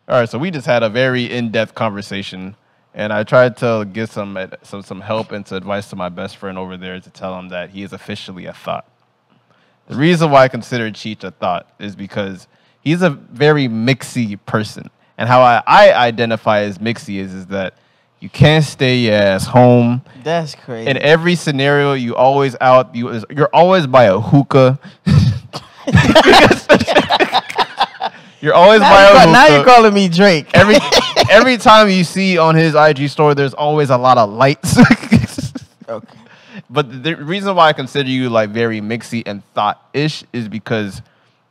All right, so we just had a very in-depth conversation, and I tried to give some help and some advice to my best friend over there to tell him that he is officially a thought. The reason why I consider Cheech a thought is because he's a very mixy person, and how I identify as mixy is that you can't stay your ass home. That's crazy. In every scenario, you're always out. You're always by a hookah. You're always by a hookah. Now you're calling me Drake. Every time you see on his IG story, there's always a lot of lights. Okay. But the reason why I consider you like very mixy and thought-ish is because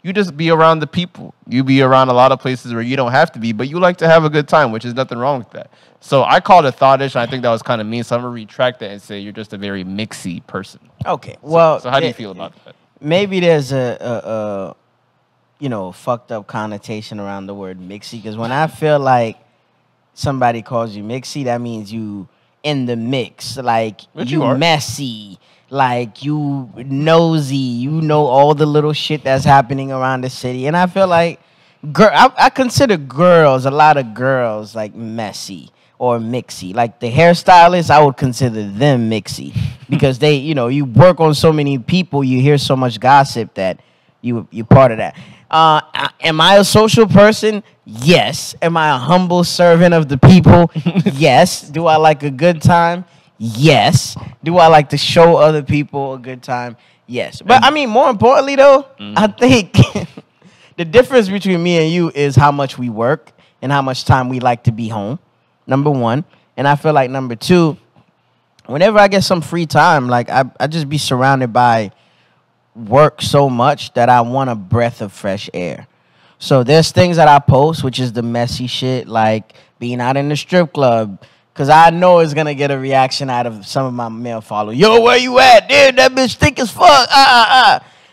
you just be around the people. You be around a lot of places where you don't have to be, but you like to have a good time, which is nothing wrong with that. So I called it thought-ish, and I think that was kind of mean. So I'm going to retract that and say you're just a very mixy person. Okay. Well, so how do you feel about that? Maybe there's a fucked up connotation around the word mixy, because when I feel like somebody calls you mixy, that means you in the mix, like you messy, like you nosy, you know all the little shit that's happening around the city. And I feel like I consider a lot of girls like messy or mixy. Like the hairstylists, I would consider them mixy because they, you work on so many people, you hear so much gossip that you're part of that. Am I a social person? Yes. Am I a humble servant of the people? Yes. Do I like a good time? Yes. Do I like to show other people a good time? Yes. But I mean, more importantly though, I think the difference between me and you is how much we work and how much time we like to be home. Number one. And I feel like number two, whenever I get some free time, like I just be surrounded by work so much that I want a breath of fresh air. So there's things that I post, which is the messy shit, like being out in the strip club, because I know it's going to get a reaction out of some of my male followers. Yo, where you at? Dude, that bitch thick as fuck.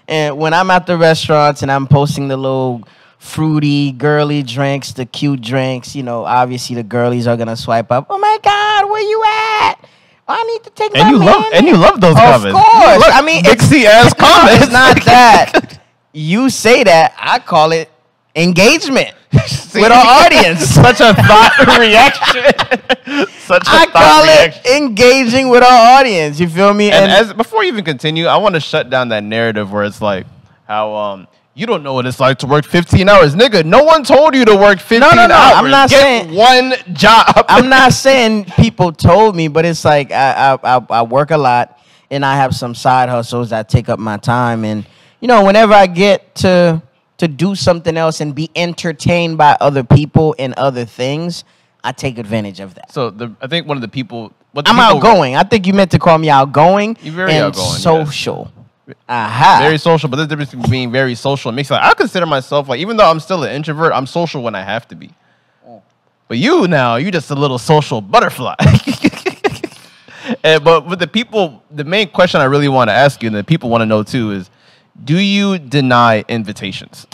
And when I'm at the restaurants and I'm posting the little fruity, girly drinks, the cute drinks, obviously the girlies are going to swipe up. Oh, my God, where you at? I need to take my man. And you love those comments. Of course. I mean, mixy ass comments. It's not that. You say that. I call it engagement with our audience. Such a thought reaction. I call it engaging with our audience. You feel me? And before you even continue, I want to shut down that narrative where it's like how you don't know what it's like to work 15 hours. Nigga, no one told you to work 15 hours. No. I'm not saying one job. I'm not saying people told me, but it's like I work a lot and I have some side hustles that take up my time. And, whenever I get to do something else and be entertained by other people and other things, I take advantage of that. So I think one of the people... I'm outgoing. I think you meant to call me outgoing. You're very outgoing. Social. Yes. Very social, but there's a difference between being very social and mixed. Like, I consider myself, like, even though I'm still an introvert, I'm social when I have to be. But you just a little social butterfly. But with the people, the main question I really want to ask you, and the people want to know too, is, do you deny invitations?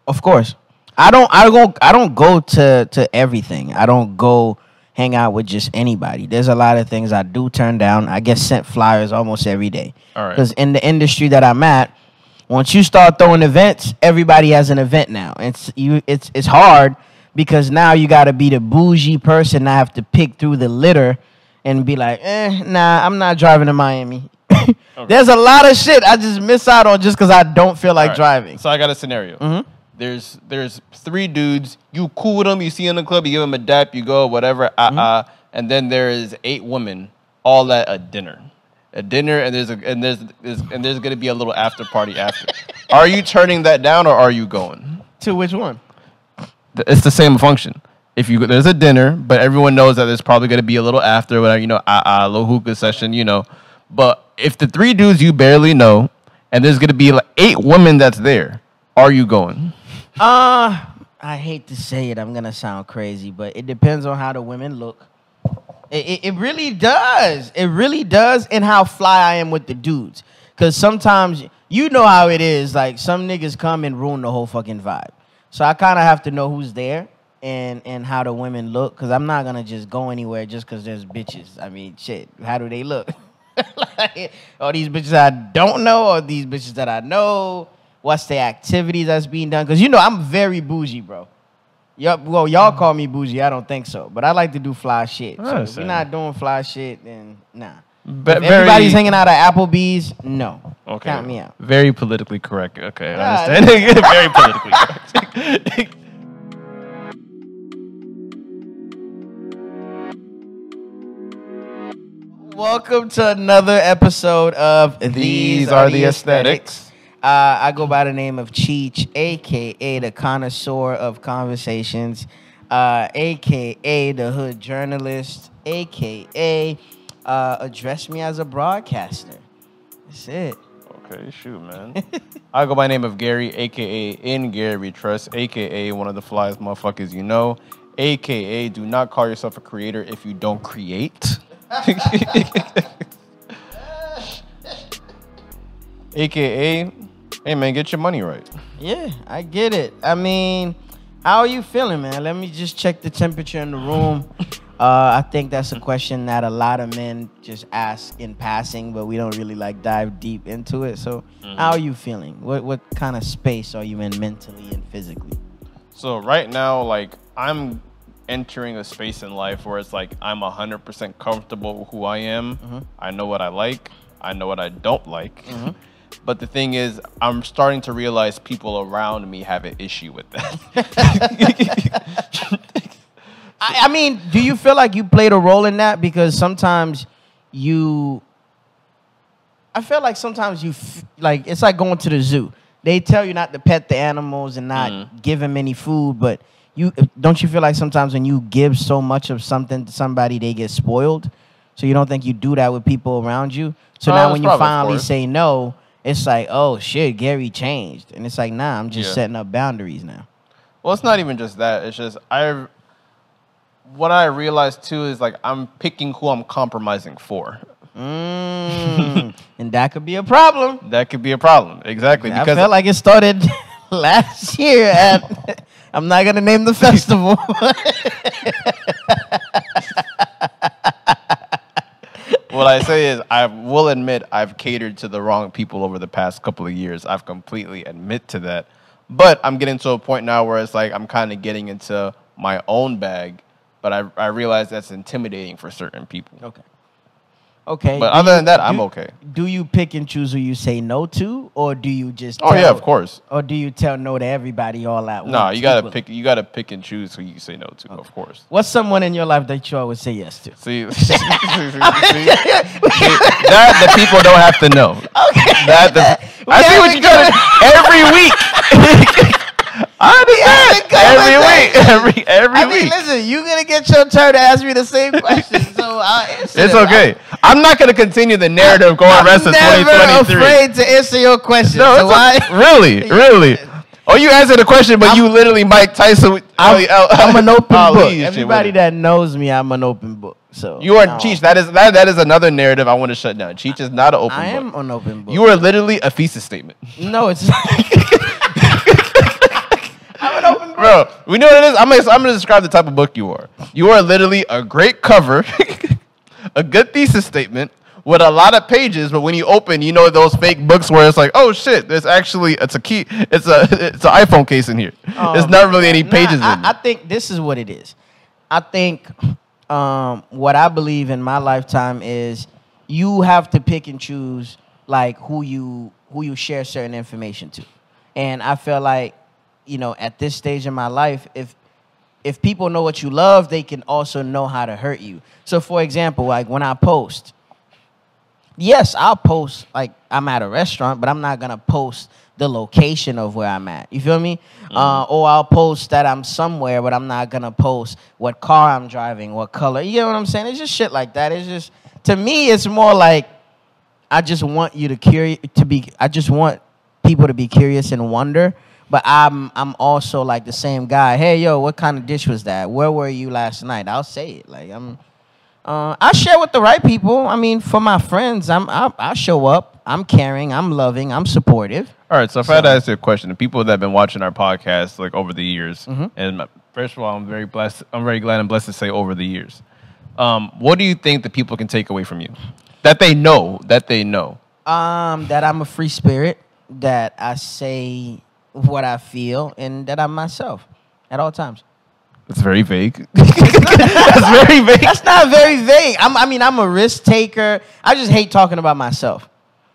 Of course. I don't go to everything. I don't go hang out with just anybody. There's a lot of things I do turn down. I get sent flyers almost every day. All right. Because in the industry that I'm at, once you start throwing events, everybody has an event now. It's hard because now you got to be the bougie person. I have to pick through the litter and be like, nah, I'm not driving to Miami. Okay. There's a lot of shit I just miss out on just because I don't feel like driving. So I got a scenario. Mm-hmm. There's 3 dudes. You cool with them. You see in the club. You give them a dap. You go whatever. And then there is 8 women, all at a dinner. And there's gonna be a little after party after. Are you turning that down or are you going? To which one? It's the same function. If there's a dinner, but everyone knows that there's probably gonna be a little after, whatever, a little hookah session, But if the 3 dudes you barely know, and there's gonna be like 8 women that's there, are you going? I hate to say it. I'm going to sound crazy, but it depends on how the women look. It really does. It really does, and how fly I am with the dudes. Because sometimes, you know how it is. Like, some niggas come and ruin the whole fucking vibe. So I kind of have to know who's there and how the women look. Because I'm not going to just go anywhere just because there's bitches. I mean, shit, how do they look? Like, are these bitches I don't know or these bitches that I know? What's the activity that's being done? Because, I'm very bougie, bro. Yup. Well, y'all call me bougie. I don't think so, but I like to do fly shit. So if understand. we're not doing fly shit, then nah. If Very- everybody's hanging out at Applebee's, no. Okay. Count me out. Very politically correct. Okay, Yeah, I understand. Very politically correct. Welcome to another episode of These Are the Aesthetics. I go by the name of Cheech, a.k.a. the connoisseur of conversations, a.k.a. the hood journalist, a.k.a. Address me as a broadcaster. That's it. Okay, shoot, man. I go by the name of Gary, a.k.a. In Gary We Trust, a.k.a. one of the flyest motherfuckers you know, a.k.a. do not call yourself a creator if you don't create. AKA, hey man, get your money right. Yeah, I get it. I mean, how are you feeling, man? Let me just check the temperature in the room. I think that's a question that a lot of men just ask in passing, but we don't really like dive deep into it. So, how are you feeling? What kind of space are you in mentally and physically? So right now, like I'm entering a space in life where it's like I'm 100% comfortable with who I am. I know what I like. I know what I don't like. But the thing is, I'm starting to realize people around me have an issue with that. I mean, do you feel like you played a role in that? Because sometimes I feel like sometimes like, it's like going to the zoo. They tell you not to pet the animals and not give them any food, but don't you feel like sometimes when you give so much of something to somebody, they get spoiled? So you don't think you do that with people around you? So now when you finally say no, it's like, oh shit, Gary changed. And it's like, nah, I'm just setting up boundaries now. Well, it's not even just that. It's just what I realized too is like I'm picking who I'm compromising for. And that could be a problem. That could be a problem. Exactly. I felt like it started last year at... I'm not going to name the festival. What I say is I will admit I've catered to the wrong people over the past couple of years. I've completely admit to that. But I'm getting to a point now where it's like I'm kind of getting into my own bag. But I realize that's intimidating for certain people. Okay. But other than that, I'm okay. Do you pick and choose who you say no to, or do you just? Oh yeah, of course. Or do you tell no to everybody all at once? No, you gotta pick. You gotta pick and choose who you say no to. Of course. What's someone in your life that you always say yes to? See, that the people don't have to know. Okay. I see what you're trying to every week. Every week. Listen, you're gonna get your turn to ask me the same question, so I'll answer. It's okay. I'm not gonna continue the narrative going rest of 2023. I'm never afraid to answer your question. No, so really. Oh, you answered the question, but you literally Mike Tyson. I'm an open book. Everybody that knows me, I'm an open book. So you are Cheech. That is another narrative I want to shut down. Cheech is not an open book. I am an open book. You are literally a thesis statement. No, it's not. I'm an open book. Bro, we know what it is. I'm gonna describe the type of book you are. You are literally a great cover, a good thesis statement with a lot of pages, but when you open, you know those fake books where it's like, oh shit, it's an iPhone case in here. There's not really any pages in it. I think this is what it is. I think what I believe in my lifetime is you have to pick and choose like who you share certain information to. And I feel like, you know, at this stage in my life, if people know what you love, they can also know how to hurt you. So, for example, like when I post, yes, I'll post like I'm at a restaurant, but I'm not going to post the location of where I'm at. You feel me? Or I'll post that I'm somewhere, but I'm not going to post what car I'm driving, what color. You get what I'm saying? It's just shit like that. It's just, to me, it's more like I just want you I just want people to be curious and wonder. But I'm also like the same guy. Hey, yo, what kind of dish was that? Where were you last night? I'll say it. Like I share with the right people. I mean, for my friends, I show up. I'm caring. I'm loving. I'm supportive. All right. So if I had to ask you a question, the people that have been watching our podcast like over the years, and first of all, I'm very blessed. I'm very glad and blessed to say over the years. What do you think the people can take away from you that they know? That I'm a free spirit. That I say what I feel, and that I'm myself at all times. That's very vague. That's very vague. That's not very vague. I'm a risk taker. I just hate talking about myself.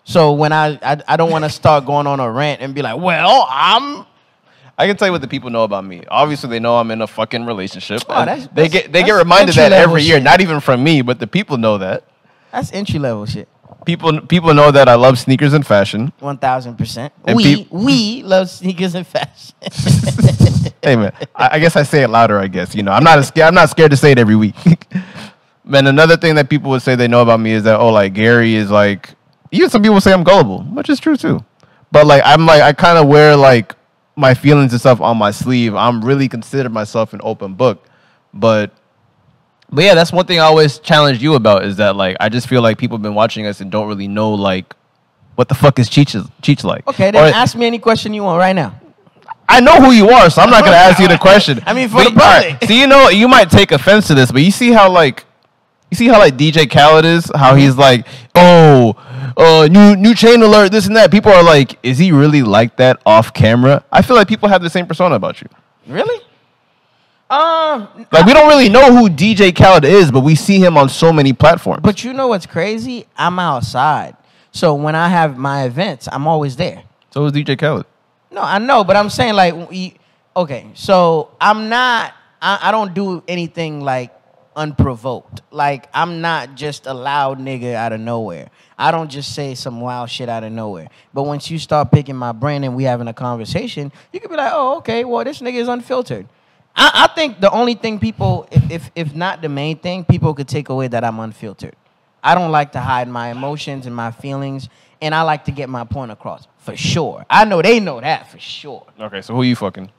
So when I don't want to start going on a rant and be like, well, I can tell you what the people know about me. Obviously, they know I'm in a fucking relationship. Oh, they get reminded that every year, not even from me, but the people know that. That's entry level shit. People know that I love sneakers and fashion. 1000%. We love sneakers and fashion. Hey man, I guess I say it louder. I guess I'm not scared to say it every week. Man, another thing that people would say they know about me is that like Gary is like. Even some people say I'm gullible, which is true too. But I kind of wear like my feelings and stuff on my sleeve. I'm really consider myself an open book. But yeah, that's one thing I always challenge you about is that like I just feel like people have been watching us and don't really know like what the fuck is Cheech like. Okay, then ask me any question you want right now. I know who you are, so I'm not gonna ask you the question. I mean, for the public. Right, so you might take offense to this, but you see how DJ Khaled is, how he's like, new chain alert, this and that. People are like, is he really like that off camera? I feel like people have the same persona about you. Really? We don't really know who DJ Khaled is, but we see him on so many platforms. But you know what's crazy? I'm outside. So when I have my events, I'm always there. So is DJ Khaled. No, I know, but I'm saying okay, so I don't do anything like unprovoked. Like, I'm not just a loud nigga out of nowhere. I don't just say some wild shit out of nowhere. But once you start picking my brain and we having a conversation, you could be like, oh, okay, well, this nigga is unfiltered. I think the only thing people, if not the main thing, people could take away that I'm unfiltered. I don't like to hide my emotions and my feelings, and I like to get my point across, for sure. I know they know that, for sure. Okay, so who you fucking?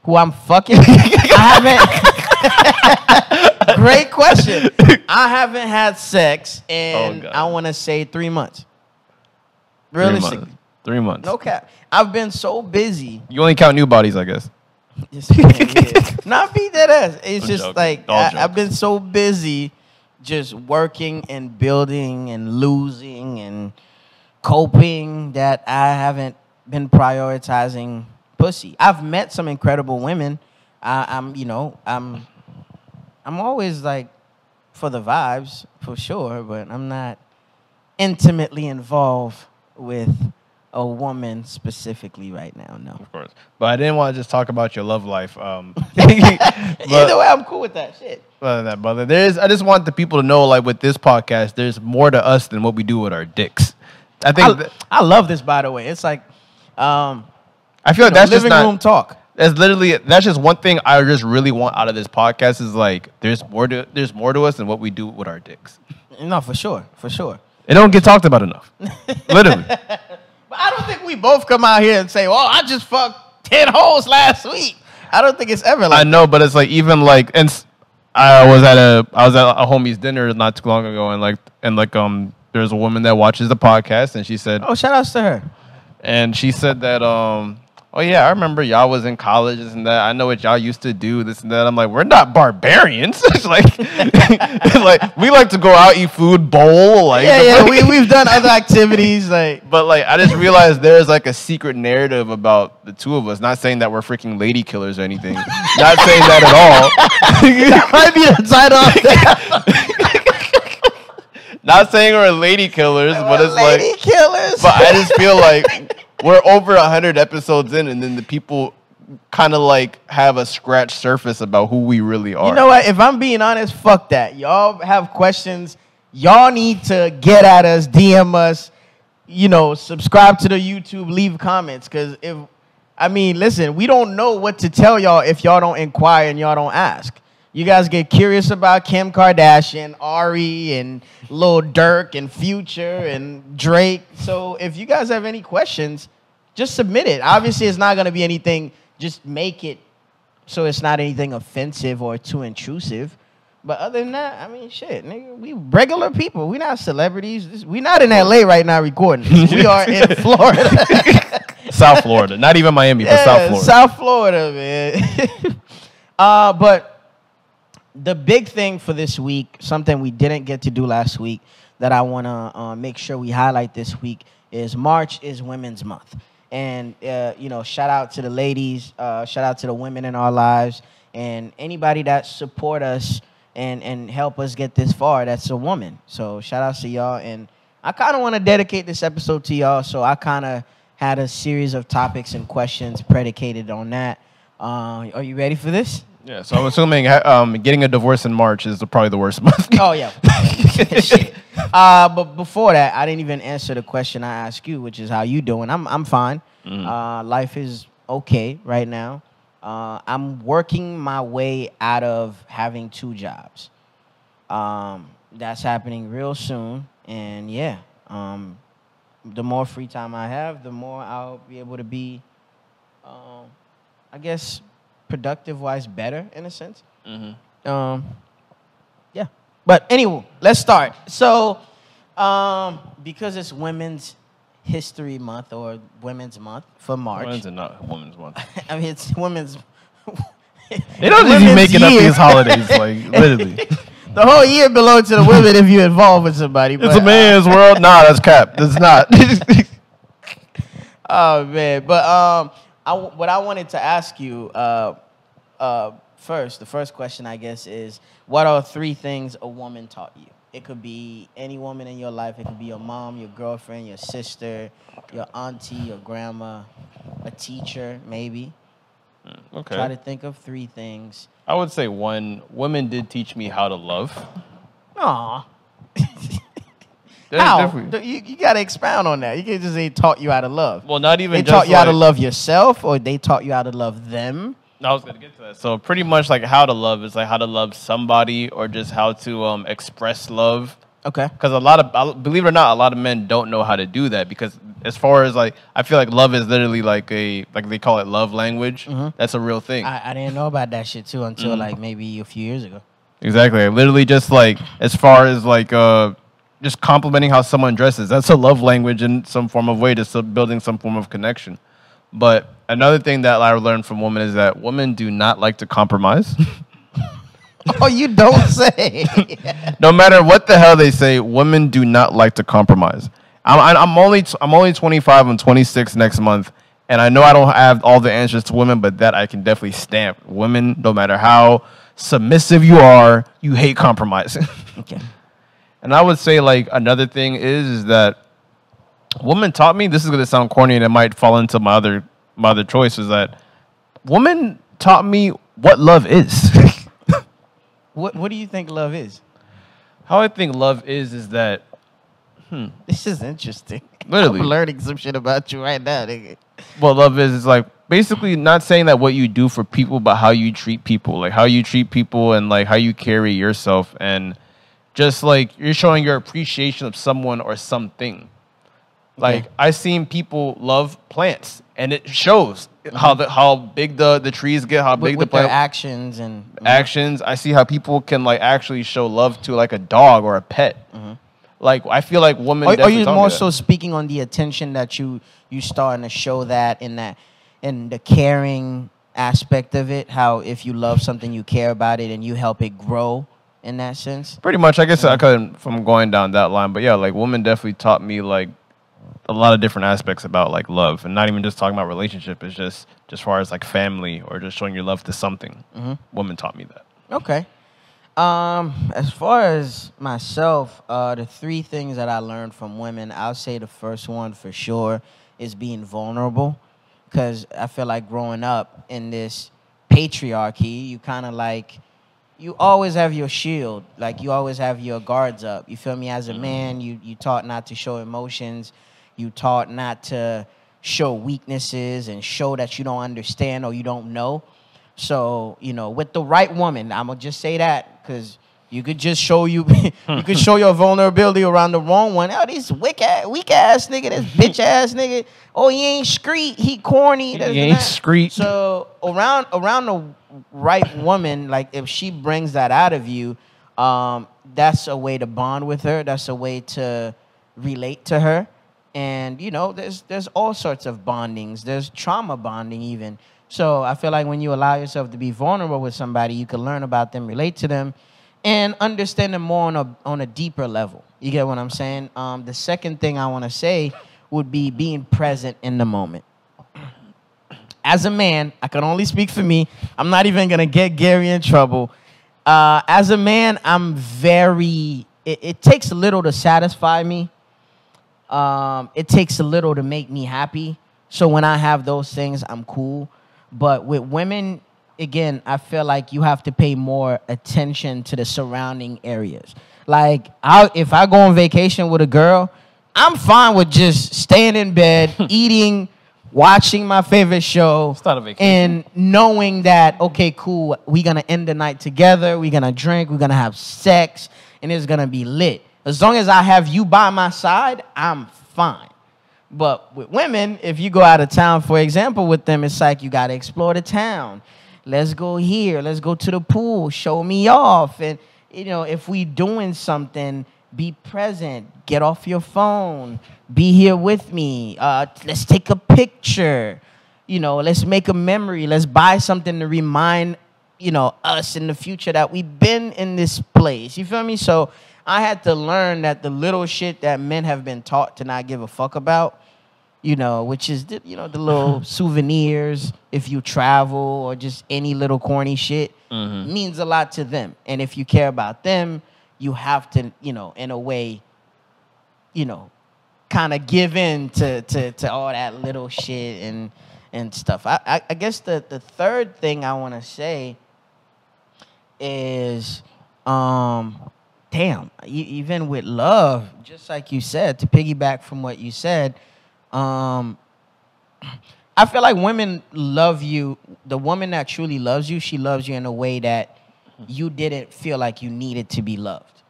Who I'm fucking? I haven't. Great question. I haven't had sex in, I want to say 3 months. Realistically. 3 months. No cap. I've been so busy. You only count new bodies, I guess. Not beat that ass. It's just joking. like I've been so busy just working and building and losing and coping that I haven't been prioritizing pussy. I've met some incredible women. I'm always like for the vibes, for sure, but I'm not intimately involved with a woman specifically right now, no. Of course. But I didn't want to just talk about your love life. Either way, I'm cool with that shit. Brother, I just want the people to know, like, with this podcast, there's more to us than what we do with our dicks. I love this, by the way. It's like, I feel like that's living just room talk. That's just one thing I just really want out of this podcast is like, there's more to us than what we do with our dicks. No, for sure. It don't get talked about enough. Literally. But I don't think we both come out here and say, well, I just fucked 10 hoes last week. I don't think it's ever like I know, but it's like, even like, and I was at a homie's dinner not too long ago, and there's a woman that watches the podcast, and she said, oh, shout outs to her. And she said that, oh yeah, I remember y'all was in college and that. I know what y'all used to do, this and that. I'm like, we're not barbarians. It's like, we like to go out, eat food, bowl. Like, we've done other activities. But I just realized there's like a secret narrative about the two of us. Not saying that we're freaking lady killers or anything. Not saying that at all. That might be the title. Not saying we're lady killers, but it's lady killers. But I just feel like we're over 100 episodes in, and then the people kind of like have a scratched surface about who we really are. You know what? If I'm being honest, fuck that. Y'all have questions. Y'all need to get at us, DM us, subscribe to the YouTube, leave comments. Because listen, we don't know what to tell y'all if y'all don't inquire and y'all don't ask. You guys get curious about Kim Kardashian, Ari, and Lil Durk, and Future, and Drake. So if you guys have any questions, just submit it. Obviously, it's not going to be anything. Just make it so it's not anything offensive or too intrusive. But other than that, shit, nigga, we regular people. We not celebrities. We not in LA right now recording this. We are in Florida. South Florida. Not even Miami, but South Florida. South Florida, man. But the big thing for this week, something we didn't get to do last week that I want to make sure we highlight this week is March is Women's Month. And, shout out to the ladies, shout out to the women in our lives. And anybody that support us and help us get this far, that's a woman. So shout out to y'all. And I kind of want to dedicate this episode to y'all. So I kind of had a series of topics and questions predicated on that. Are you ready for this? Yeah, so I'm assuming getting a divorce in March is probably the worst month. Oh, yeah. Shit. But before that, I didn't even answer the question I asked you, which is how you doing. I'm fine. Life is okay right now. I'm working my way out of having 2 jobs. That's happening real soon. And, yeah, the more free time I have, the more I'll be able to be, I guess, productive-wise better, in a sense. Yeah. But anyway, let's start. So, because it's Women's History Month or Women's Month for March. Women's and not Women's Month. I mean, it's Women's... They don't just be making up these holidays, like, literally. The whole year belongs to the women if you're involved with somebody. It's a man's world. Nah, that's cap. It's not. Oh, man. But what I wanted to ask you first, the first question, I guess, is what are 3 things a woman taught you? It could be any woman in your life. It could be your mom, your girlfriend, your sister, your auntie, your grandma, a teacher, maybe. Okay. Try to think of 3 things. I would say 1, women did teach me how to love. Aw. How? You got to expound on that. You can't just say taught you how to love. Well, not even they just taught you how to love yourself, or they taught you how to love them? I was going to get to that. So pretty much like how to love is like how to love somebody or just how to express love. Okay. Because believe it or not, a lot of men don't know how to do that because as far as like, I feel like love is literally like they call it love language. That's a real thing. I didn't know about that shit too until like maybe a few years ago. Exactly. Literally just like as far as like just complimenting how someone dresses. That's a love language in some form of way, just building some form of connection. But another thing that I learned from women is that women do not like to compromise. Oh, you don't say. No matter what the hell they say, women do not like to compromise. I'm only 25. I'm 26 next month, and I know I don't have all the answers to women, but that I can definitely stamp. Women, no matter how submissive you are, you hate compromising. Okay. And I would say like another thing is that women taught me. This is going to sound corny, and it might fall into my other choice. Is that women taught me what love is. What do you think love is? How I think love is that This is interesting. Literally. I'm learning some shit about you right now, nigga. What love is like basically not saying that what you do for people, but how you treat people. Like how you treat people and like how you carry yourself. And just like you're showing your appreciation of someone or something. Like I've seen people love plants, and it shows how big the trees get, how big the plant. Their actions and actions. I see how people can like actually show love to like a dog or a pet. Like I feel like women. Are you more so speaking on the attention that you starting to show that in the caring aspect of it? How if you love something, you care about it, and you help it grow in that sense. Pretty much, I guess I couldn't from going down that line, but yeah, like women definitely taught me like a lot of different aspects about like love, and not even just talking about relationship. It's just as far as like family or just showing your love to something. Women taught me that. Okay. As far as myself, the 3 things that I learned from women, I'll say the first one for sure is being vulnerable, because I feel like growing up in this patriarchy, you kind of like, you always have your shield, like you always have your guards up. You feel me? As a man, you taught not to show emotions. You taught not to show weaknesses and show that you don't understand or you don't know. So, you know, with the right woman, I'm going to just say that because you could just show you could show your vulnerability around the wrong one. Oh, this weak ass nigga, this bitch ass nigga. Oh, he ain't street, he corny. He ain't street. So around the right woman, like if she brings that out of you, that's a way to bond with her. That's a way to relate to her. And, you know, there's all sorts of bondings. There's trauma bonding even. So I feel like when you allow yourself to be vulnerable with somebody, you can learn about them, relate to them, and understand them more on a deeper level. You get what I'm saying? The second thing I want to say would be being present in the moment. as a man, I can only speak for me. I'm not even going to get Gary in trouble. As a man, I'm very, it takes a little to satisfy me. It takes a little to make me happy. So when I have those things, I'm cool. But with women, again, I feel like you have to pay more attention to the surrounding areas. Like, if I go on vacation with a girl, I'm fine with just staying in bed, eating, watching my favorite show, It's not a vacation. and knowing that, okay, cool, we're going to end the night together, we're going to drink, we're going to have sex, and it's going to be lit. As long as I have you by my side, I'm fine. But with women, if you go out of town, for example, with them, it's like you got to explore the town. Let's go here. Let's go to the pool. Show me off. And, you know, if we doing something, be present. Get off your phone. Be here with me. Let's take a picture. You know, let's make a memory. Let's buy something to remind, you know, us in the future that we've been in this place. You feel me? So I had to learn that the little shit that men have been taught to not give a fuck about, you know, which is, the little souvenirs if you travel or just any little corny shit, means a lot to them. And if you care about them, you have to, you know, in a way, you know, kind of give in to all that little shit and stuff. I guess the third thing I want to say is, even with love, just like you said, to piggyback from what you said, I feel like women love you. The woman that truly loves you, she loves you in a way that you didn't feel like you needed to be loved.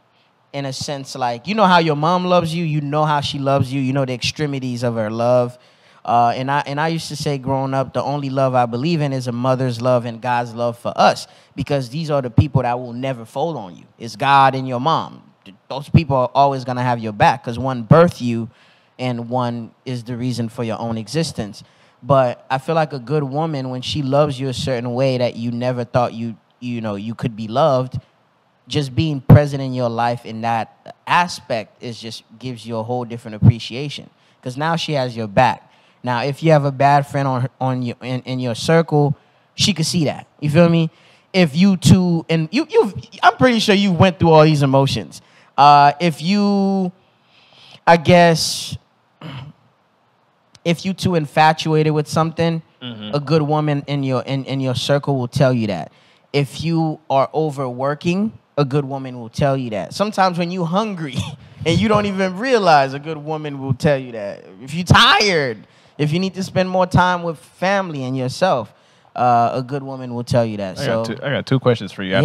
In a sense, like, you know how your mom loves you, you know how she loves you, you know the extremities of her love. And I used to say growing up, the only love I believe in is a mother's love and God's love for us, because these are the people that will never fold on you. It's God and your mom. Those people are always going to have your back because one birthed you and one is the reason for your own existence. But I feel like a good woman, when she loves you a certain way that you never thought you could be loved, just being present in your life in that aspect is just gives you a whole different appreciation, because now she has your back. Now, if you have a bad friend on your in your circle, she could see that. You feel me? If you two, and I'm pretty sure you went through all these emotions. If you too infatuated with something, a good woman in your circle will tell you that. If you are overworking, a good woman will tell you that. Sometimes when you're hungry and you don't even realize, a good woman will tell you that. If you're tired, if you need to spend more time with family and yourself, a good woman will tell you that. I got two questions for you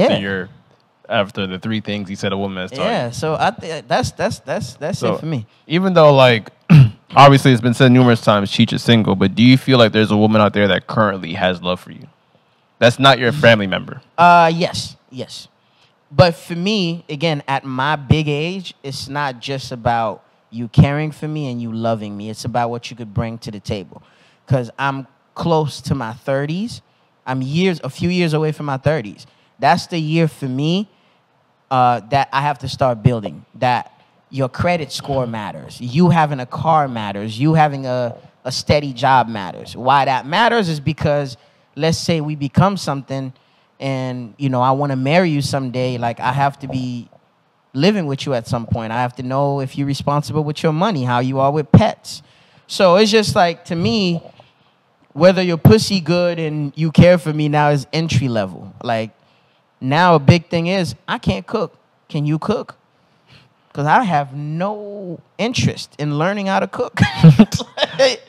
after the three things you said a woman has taught you. Yeah, so that's it for me. Even though, like, obviously it's been said numerous times, Cheech is single, but do you feel like there's a woman out there that currently has love for you? That's not your family member. Yes. But for me, again, at my big age, it's not just about you caring for me and you loving me. It's about what you could bring to the table. Because I'm close to my 30s. I'm a few years away from my 30s. That's the year for me that I have to start building. That your credit score matters. You having a car matters. You having a steady job matters. Why that matters is because, let's say we become something and, you know, I want to marry you someday. Like, I have to be living with you at some point. I have to know if you're responsible with your money, how you are with pets. So it's just like, to me, whether your pussy good and you care for me now is entry level. Like, now a big thing is, I can't cook. Can you cook? Because I have no interest in learning how to cook.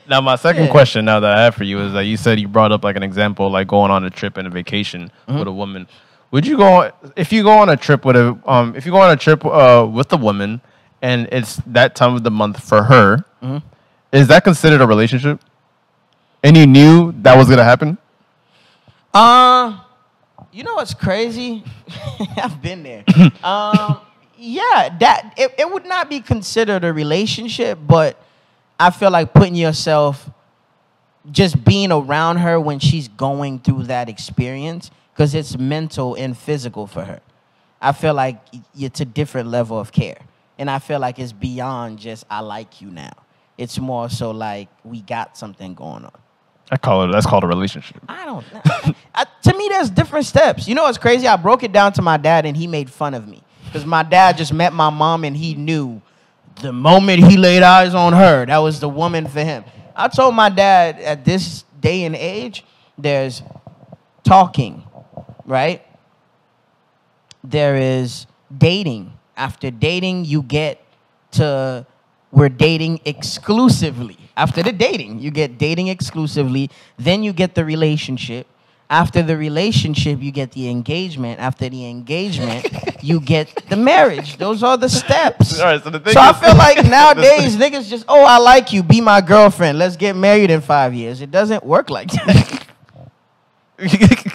Now, my second question now that I have for you is that you said you brought up like an example, like going on a trip and a vacation with a woman. Would you go if you go on a trip with with a woman and it's that time of the month for her? Is that considered a relationship? And you knew that was gonna happen? You know what's crazy? I've been there. Yeah, that it would not be considered a relationship, but I feel like putting yourself, just being around her when she's going through that experience, because it's mental and physical for her. I feel like it's a different level of care. And I feel like it's beyond just, I like you now. It's more so like, we got something going on. That's called a relationship. I don't know. To me, there's different steps. You know what's crazy? I broke it down to my dad, and he made fun of me. Because my dad just met my mom, and he knew the moment he laid eyes on her, that was the woman for him. I told my dad, at this day and age, there's talking, right? There is dating. After dating, you get to, we're dating exclusively. After the dating, you get dating exclusively. Then you get the relationship. After the relationship, you get the engagement. After the engagement, you get the marriage. Those are the steps. All right, so I feel like nowadays, niggas just, oh, I like you. Be my girlfriend. Let's get married in 5 years. It doesn't work like that.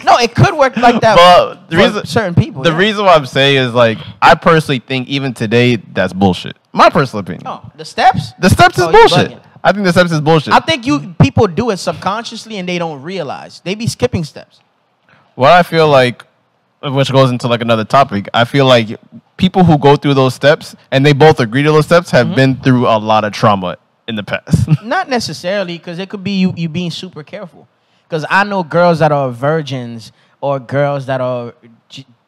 No, it could work like that for certain people. The reason why I'm saying is, like, I personally think even today, that's bullshit. My personal opinion. Oh, the steps? The steps is bullshit. I think the steps is bullshit. I think people do it subconsciously and they don't realize. They be skipping steps. What I feel like, which goes into like another topic, I feel like people who go through those steps and they both agree to those steps have been through a lot of trauma in the past. Not necessarily, because it could be you being super careful. Because I know girls that are virgins or girls that are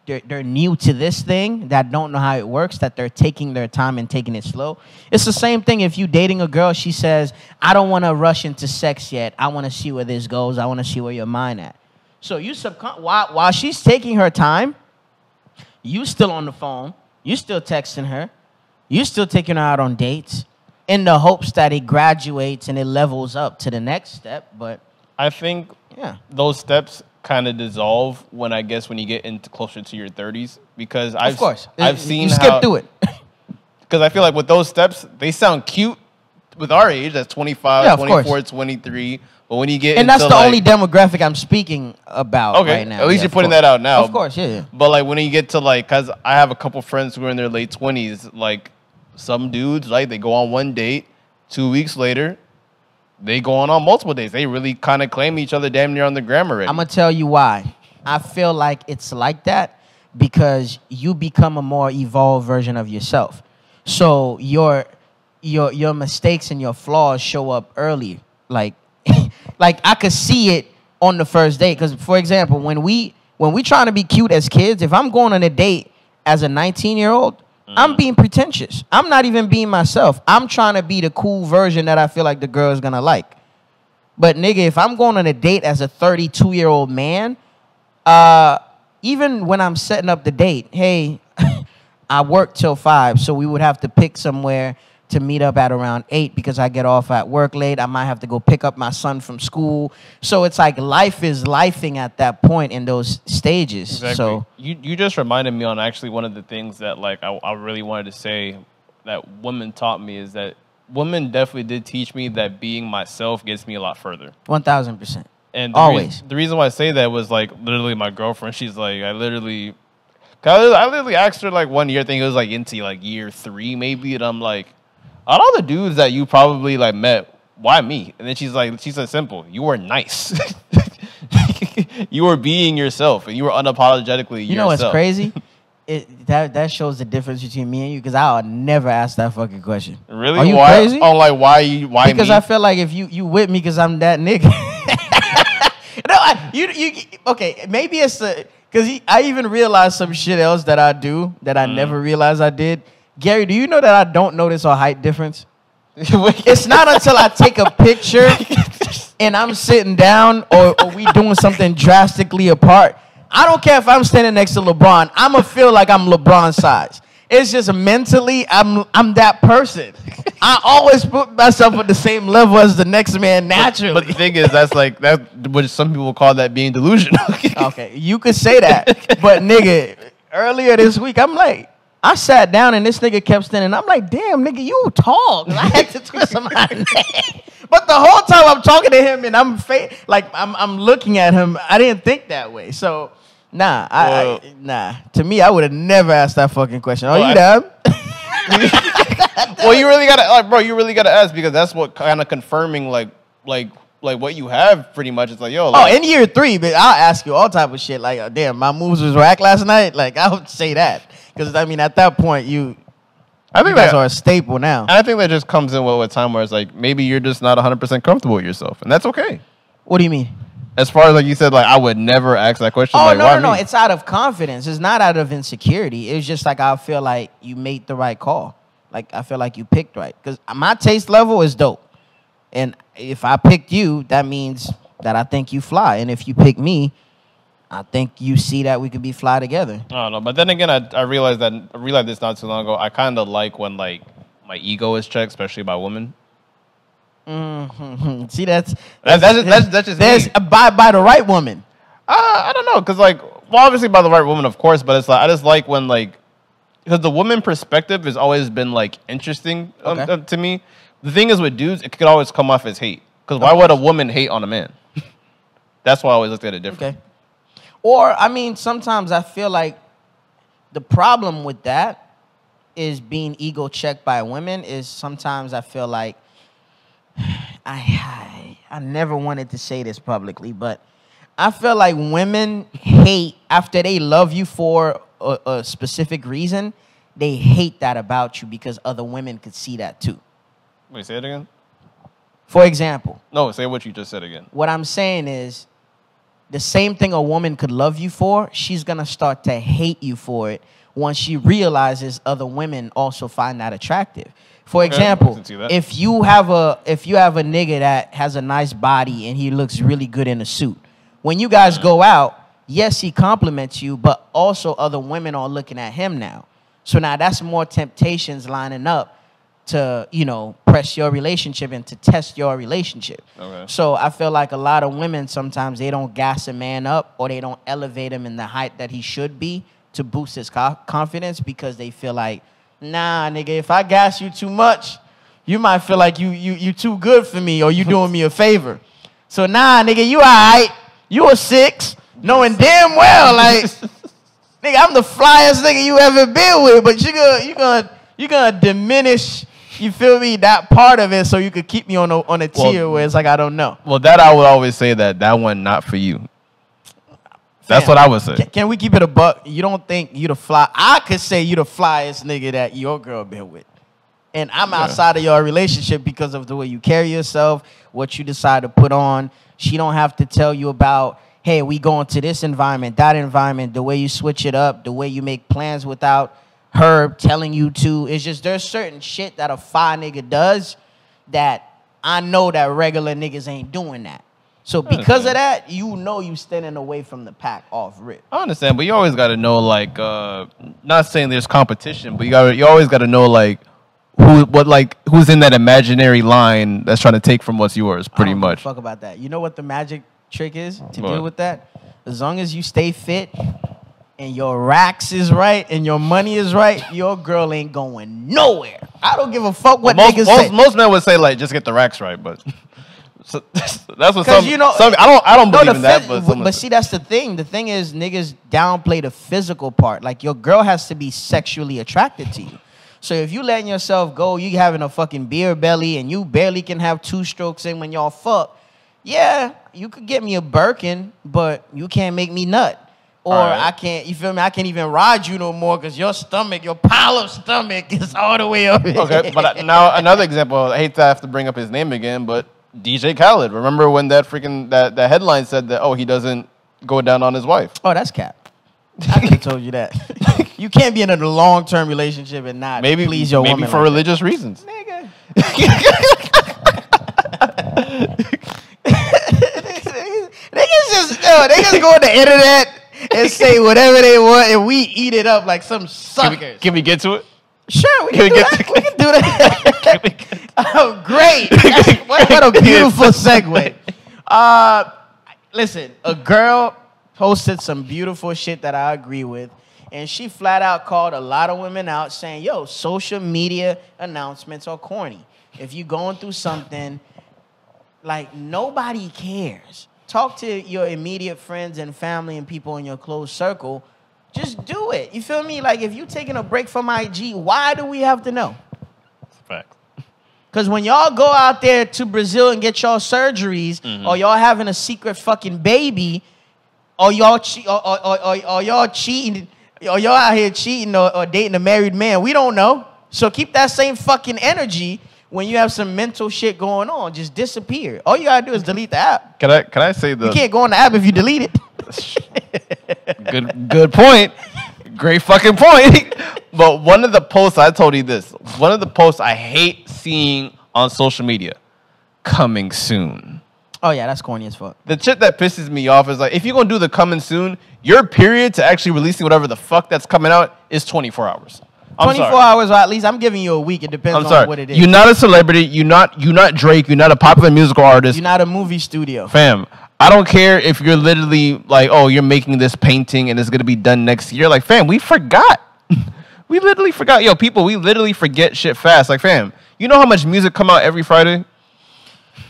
they're new to this thing, that don't know how it works, that they're taking their time and taking it slow. It's the same thing if you dating a girl, she says, I don't want to rush into sex yet. I want to see where this goes. I want to see where your mind at. So you while she's taking her time, you still on the phone, you still texting her, you still taking her out on dates in the hopes that it graduates and it levels up to the next step. But I think those steps kind of dissolve when you get into closer to your 30s, because I've seen you skip through it. Because I feel like with those steps, they sound cute with our age, that's 25, 24, 23. But when you get and that's the only demographic I'm speaking about right now. At least you're putting that out now. Of course, yeah. But like when you get to like, because I have a couple friends who are in their late 20s, like some dudes, like they go on one date, 2 weeks later, they go on multiple dates. They really kind of claim each other damn near on the gram already. I'm going to tell you why. I feel like it's like that because you become a more evolved version of yourself. So your mistakes and your flaws show up early. Like I could see it on the first date. Because, for example, when we trying to be cute as kids, if I'm going on a date as a 19-year-old, I'm being pretentious. I'm not even being myself. I'm trying to be the cool version that I feel like the girl is going to like. But, nigga, if I'm going on a date as a 32-year-old man, even when I'm setting up the date, hey, I work till 5, so we would have to pick somewhere to meet up at around 8 because I get off at work late. I might have to go pick up my son from school. So it's like life is lifing at that point in those stages. Exactly. So you just reminded me on actually one of the things that like I really wanted to say that women taught me is that women definitely did teach me that being myself gets me a lot further. 1,000%. And always. The reason why I say that was like literally my girlfriend. She's like I literally asked her like 1 year. I think it was like into like year 3 maybe, and I'm like, out of all the dudes that you probably like met, why me? And then she said simple, you were nice. You were being yourself, and you were unapologetically yourself. You know what's crazy? That shows the difference between me and you, because I would never ask that fucking question. Really? Are you crazy? Oh, like why because me? I feel like if you with me because I'm that nigga. No, okay, maybe it's because I even realized some shit else that I do that I never realized I did. Gary, do you know that I don't notice our height difference? It's not until I take a picture and I'm sitting down or we doing something drastically apart. I don't care if I'm standing next to LeBron. I'm going to feel like I'm LeBron size. It's just mentally, I'm that person. I always put myself at the same level as the next man naturally. But the thing is, that's what some people call that being delusional. Okay, you could say that. But nigga, earlier this week, I'm like, I sat down and this nigga kept standing. I'm like, damn, nigga, you tall. I had to twist my neck. But the whole time I'm talking to him and I'm looking at him, I didn't think that way. So, nah. To me, I would have never asked that fucking question. Are you down? Well, you really gotta ask, because that's what kind of confirming like what you have pretty much. It's like, yo. Like, in year 3, but I'll ask you all type of shit. Like, damn, my moves was whack last night. Like, I would say that. Because, I mean, at that point, I think you guys are a staple now. And I think that just comes in with time where it's like, maybe you're just not 100% comfortable with yourself. And that's okay. What do you mean? As far as like you said, like I would never ask that question. Oh, like, no, why no, no. me? It's out of confidence. It's not out of insecurity. It's just like I feel like you made the right call. Like I feel like you picked right. Because my taste level is dope. And if I picked you, that means that I think you fly. And if you pick me, I think you see that we could be fly together. I don't know. But then again, I realized this not too long ago. I kind of like when like my ego is checked, especially by women. Mm-hmm. See, that's just there's me. by the right woman. I don't know, because like, well, obviously by the right woman, of course, but it's like I just like when like, because the woman perspective has always been like interesting to me. The thing is with dudes, it could always come off as hate. Because why would a woman hate on a man? That's why I always looked at it different. Okay. Or I mean, sometimes I feel like the problem with that is being ego checked by women. Is sometimes I feel like I never wanted to say this publicly, but I feel like women hate after they love you for a specific reason. They hate that about you because other women could see that too. Wait, say it again? For example. No, say what you just said again. What I'm saying is the same thing a woman could love you for, she's going to start to hate you for it once she realizes other women also find that attractive. For example, if you have a nigga that has a nice body and he looks really good in a suit, when you guys go out, yes, he compliments you, but also other women are looking at him now. So now that's more temptations lining up to, you know, press your relationship and to test your relationship. Okay. So I feel like a lot of women, sometimes they don't gas a man up or they don't elevate him in the height that he should be to boost his confidence because they feel like, nah, nigga, if I gas you too much, you might feel like you too good for me or you doing me a favor. So nah, nigga, you all right. You a 6, knowing damn well, like, nigga, I'm the flyest nigga you ever been with, but you gonna diminish, you feel me, that part of it so you could keep me on a tier where it's like I don't know. Well, that I would always say that one not for you. That's what I would say. Can we keep it a buck? You don't think you the fly? I could say you the flyest nigga that your girl been with. And I'm outside of your relationship because of the way you carry yourself, what you decide to put on. She don't have to tell you about, hey, we going to this environment, that environment, the way you switch it up, the way you make plans without her telling you to. It's just there's certain shit that a fire nigga does that I know that regular niggas ain't doing that. So because of that, you know you standing away from the pack off rip. I understand, but you always got to know, like, not saying there's competition, but you always got to know, like, who's in that imaginary line that's trying to take from what's yours, pretty much. Fuck about that. You know what the magic trick is to deal with that? As long as you stay fit and your racks is right and your money is right, your girl ain't going nowhere. I don't give a fuck what niggas say. Most men would say, like, just get the racks right, but so, that's what some, you know, I don't believe in that. But see, that's the thing. The thing is, niggas downplay the physical part. Like, your girl has to be sexually attracted to you. So if you letting yourself go, you having a fucking beer belly and you barely can have 2 strokes in when y'all fuck, yeah, you could get me a Birkin, but you can't make me nut. Or I can't, you feel me? I can't even ride you no more because your stomach, your pile of stomach is all the way up. Okay, but now another example, I hate to have to bring up his name again, but DJ Khaled. Remember when that headline said that, oh, he doesn't go down on his wife? Oh, that's cap. I could have told you that. You can't be in a long-term relationship and not please your woman. Maybe for religious reasons. Nigga. They just go on the internet and say whatever they want, and we eat it up like some suckers. Can we get to it? Sure, we can do that. Oh, great. What a beautiful segue. Listen, a girl posted some beautiful shit that I agree with, and she flat out called a lot of women out saying, yo, social media announcements are corny. If you're going through something, like, nobody cares. Talk to your immediate friends and family and people in your close circle. Just do it. You feel me? Like, if you're taking a break from IG, why do we have to know? Fact. Because when y'all go out there to Brazil and get y'all surgeries, or y'all having a secret fucking baby, or y'all cheating, or y'all out here cheating or dating a married man, we don't know. So keep that same fucking energy when you have some mental shit going on, just disappear. All you gotta do is delete the app. Can I say the? You can't go on the app if you delete it. Good point. Great fucking point. But one of the posts, I told you this. One of the posts I hate seeing on social media, coming soon. Oh yeah, that's corny as fuck. The shit that pisses me off is like, if you're gonna do the coming soon, your period to actually releasing whatever the fuck that's coming out is 24 hours. 24 hours, or at least I'm giving you a week. It depends on what it is. You're not a celebrity. You're not Drake. You're not a popular musical artist. You're not a movie studio. Fam, I don't care if you're literally like, oh, you're making this painting and it's gonna be done next year. Like, fam, we forgot. We literally forgot. Yo, people, we literally forget shit fast. Like, fam, you know how much music come out every Friday?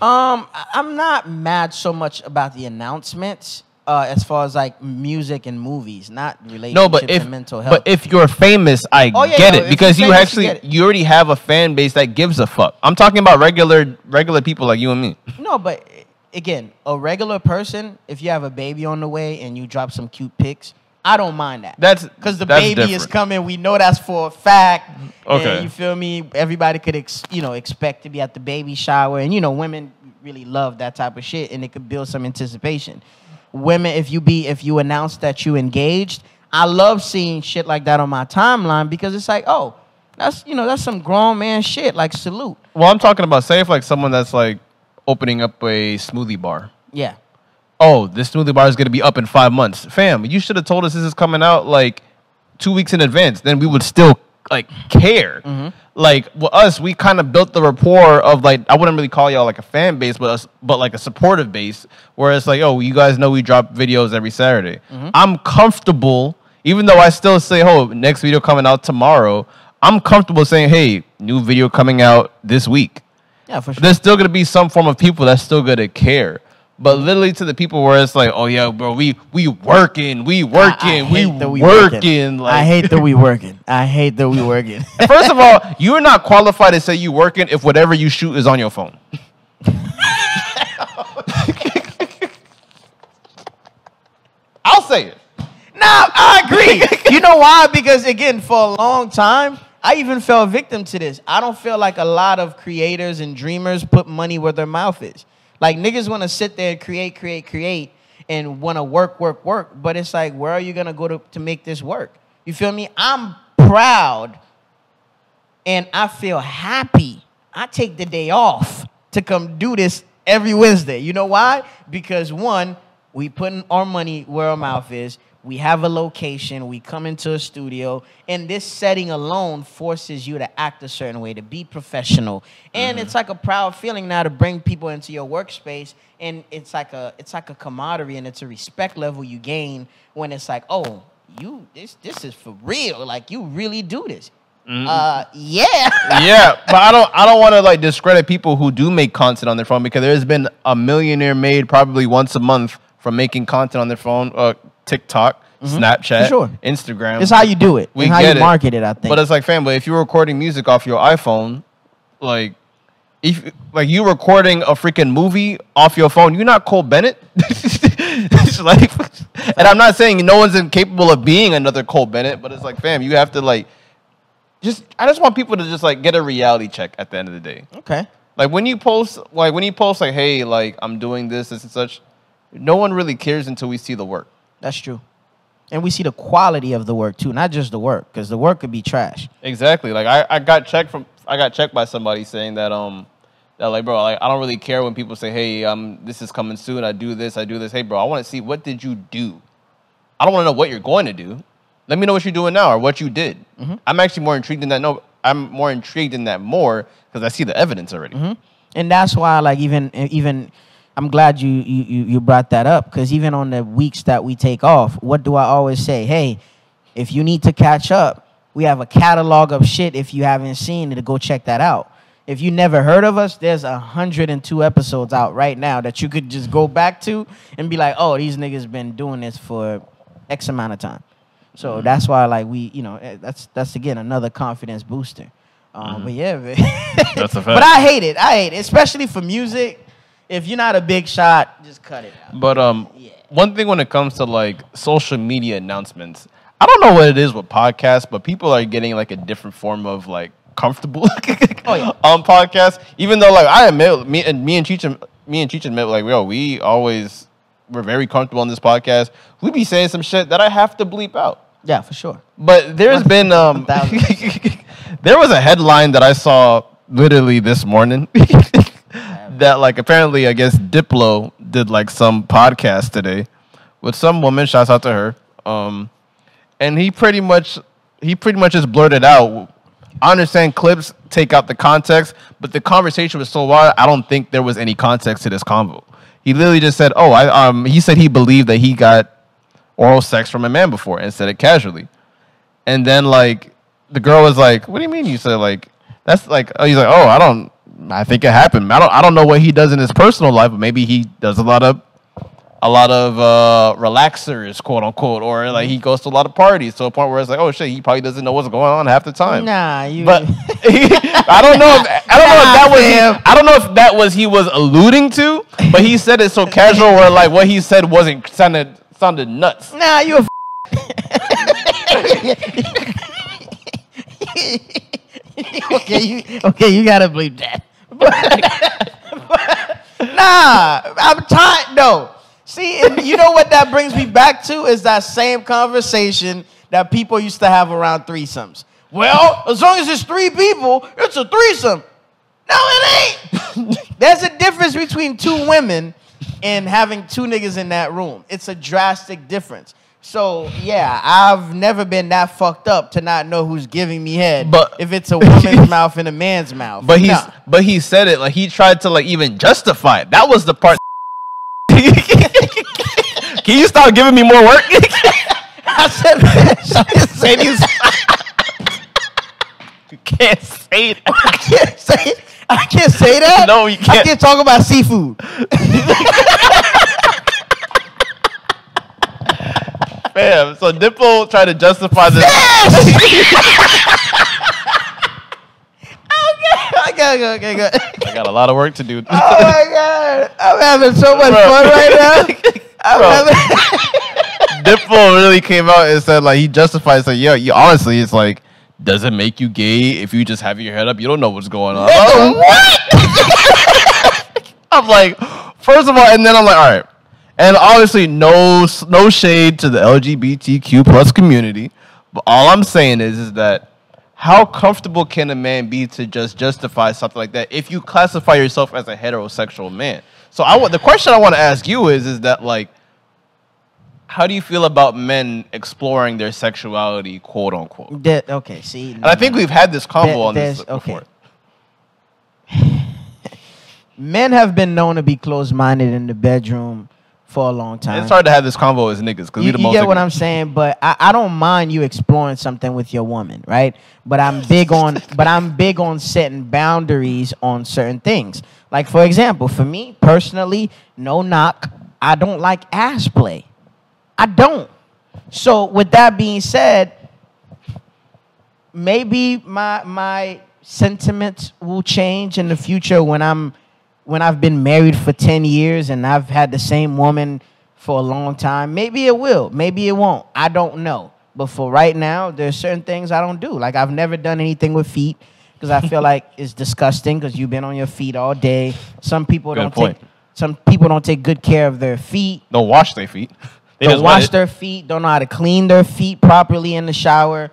I'm not mad so much about the announcements as far as like music and movies, not relationships and mental health. But if you're famous, I get it because you already have a fan base that gives a fuck. I'm talking about regular people like you and me. No, but again, a regular person, if you have a baby on the way and you drop some cute pics, I don't mind that. That's because the baby is coming. We know that's for a fact. Okay. And you feel me? Everybody could expect to be at the baby shower, and women really love that type of shit, and it could build some anticipation. Women, if you announce that you engaged, I love seeing shit like that on my timeline because it's like, oh, that's some grown man shit. Like, salute. Well, I'm talking about, say if like someone that's like opening up a smoothie bar. Yeah. Oh, this smoothie bar is going to be up in 5 months. Fam, you should have told us this is coming out like 2 weeks in advance. Then we would still like care. Mm-hmm. Like with us, we kind of built the rapport of like, I wouldn't really call y'all like a fan base, but like a supportive base where it's like, oh, you guys know we drop videos every Saturday. Mm-hmm. I'm comfortable, even though I still say, oh, next video coming out tomorrow. I'm comfortable saying, hey, new video coming out this week. Yeah, for sure. There's still going to be some form of people that's still going to care. But literally to the people where it's like, oh yeah, bro, we working. Like, I hate that we working. I hate that we working. First of all, you're not qualified to say you working if whatever you shoot is on your phone. I'll say it. No, I agree. You know why? Because again, for a long time, I even fell victim to this. I don't feel like a lot of creators and dreamers put money where their mouth is. Like, niggas want to sit there and create, and want to work. But it's like, where are you going to go to make this work? You feel me? I'm proud, and I feel happy. I take the day off to come do this every Wednesday. You know why? Because, one, we putting our money where our mouth is. We have a location. We come into a studio. And this setting alone forces you to act a certain way, to be professional. And it's like a proud feeling now to bring people into your workspace. And it's like a camaraderie, and it's a respect level you gain when it's like, oh, this is for real. Like, you really do this. Yeah. Yeah, but I don't want to like discredit people who do make content on their phone, because there's been a millionaire made probably once a month from making content on their phone. TikTok, Snapchat, sure. Instagram. It's how you do it. We and how you market it, I think. But it's like, fam, but if you're recording music off your iPhone, like, if like you recording a freaking movie off your phone, you're not Cole Bennett. It's like, and I'm not saying no one's incapable of being another Cole Bennett, but it's like, fam, you have to like, I just want people to just like get a reality check at the end of the day. Okay. Like when you post like, hey, like I'm doing this and such, no one really cares until we see the work. That's true. And we see the quality of the work too, not just the work, because the work could be trash. Exactly. Like I got checked by somebody saying that that like, bro, like I don't really care when people say, hey, this is coming soon. I do this. Hey, bro, I want to see, what did you do? I don't want to know what you're going to do. Let me know what you're doing now or what you did. Mm-hmm. I'm actually more intrigued in that. No, I'm more intrigued in that more because I see the evidence already. Mm-hmm. And that's why, like, even. I'm glad you brought that up, because even on the weeks that we take off, what do I always say? Hey, if you need to catch up, we have a catalog of shit. If you haven't seen it, go check that out. If you never heard of us, there's 102 episodes out right now that you could just go back to and be like, oh, these niggas been doing this for X amount of time. So that's why, like, that's again another confidence booster. But yeah, man. That's a fact. But I hate it, especially for music. If you're not a big shot, just cut it out. But one thing when it comes to like social media announcements, I don't know what it is with podcasts, but people are getting like a different form of like comfortable Oh, yeah. on podcasts. Even though, like, I admit, me and Cheech admit, like, yo, we're very comfortable on this podcast. We be saying some shit that I have to bleep out. Yeah, for sure. But there's been there was a headline that I saw literally this morning that, like, apparently, I guess Diplo did, like, some podcast today with some woman. Shouts out to her. And he pretty much just blurted out. I understand clips take out the context, but the conversation was so wild. I don't think there was any context to this convo. He literally just said, he said he believed that he got oral sex from a man before and said it casually. And then, like, the girl was like, what do you mean you said, like, that's like, he's like, I think it happened. I don't know what he does in his personal life, but maybe he does a lot of relaxers, quote unquote, or like he goes to a lot of parties to a point where it's like, oh shit, he probably doesn't know what's going on half the time. Nah, but I don't know if that was he was alluding to, but he said it so casual where like what he said sounded nuts. Nah, you a okay, you gotta believe that. Nah, I'm tired. No. See, you know what that brings me back to is that same conversation that people used to have around threesomes. Well, as long as it's 3 people, it's a threesome. No, it ain't. There's a difference between 2 women and having 2 niggas in that room. It's a drastic difference. So, yeah, I've never been that fucked up to not know who's giving me head. But if it's a woman's mouth and a man's mouth. But he said it like he tried to like even justify it. That was the part. Can you stop giving me more work? I said, you can't say that. I can't say that? No, you can't. I can't talk about seafood. Fam, so Diplo tried to justify this. Okay, good. I got a lot of work to do. Oh my God. I'm having so much fun right now. Diplo really came out and said, like, he justified, said, you honestly, it's like, does it make you gay if you just have your head up? You don't know what's going on. What? I'm like, first of all, and then I'm like, all right. And obviously, no shade to the LGBTQ plus community. But all I'm saying is that how comfortable can a man be to just justify something like that if you classify yourself as a heterosexual man? So the question I want to ask you is that, like, how do you feel about men exploring their sexuality, quote unquote? Okay, see. And I think we've had this convo on this before. Men have been known to be closed-minded in the bedroom for a long time. It's hard to have this convo as niggas because we the most. You get what I'm saying? But I don't mind you exploring something with your woman, right? But I'm big on setting boundaries on certain things. Like, for example, for me personally, no knock, I don't like ass play. I don't. So with that being said, maybe my sentiments will change in the future when I've been married for 10 years and I've had the same woman for a long time. Maybe it will. Maybe it won't. I don't know. But for right now, there's certain things I don't do. Like, I've never done anything with feet because I feel like it's disgusting because you've been on your feet all day. Some people don't take good care of their feet. Don't wash their feet. They don't wash their feet. Don't know how to clean their feet properly in the shower.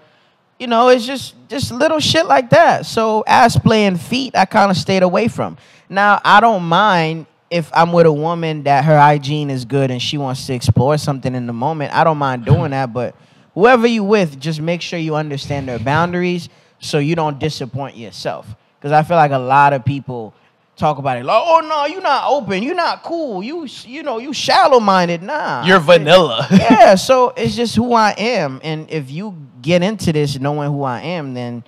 You know, it's just little shit like that. So ass play and feet, I kind of stayed away from. Now, I don't mind if I'm with a woman that her hygiene is good and she wants to explore something in the moment. I don't mind doing that, but whoever you with, just make sure you understand their boundaries so you don't disappoint yourself. Because I feel like a lot of people talk about it like, oh, no, you're not open. You're not cool. You shallow-minded. Nah. You're vanilla. Yeah, so it's just who I am. And if you get into this knowing who I am, then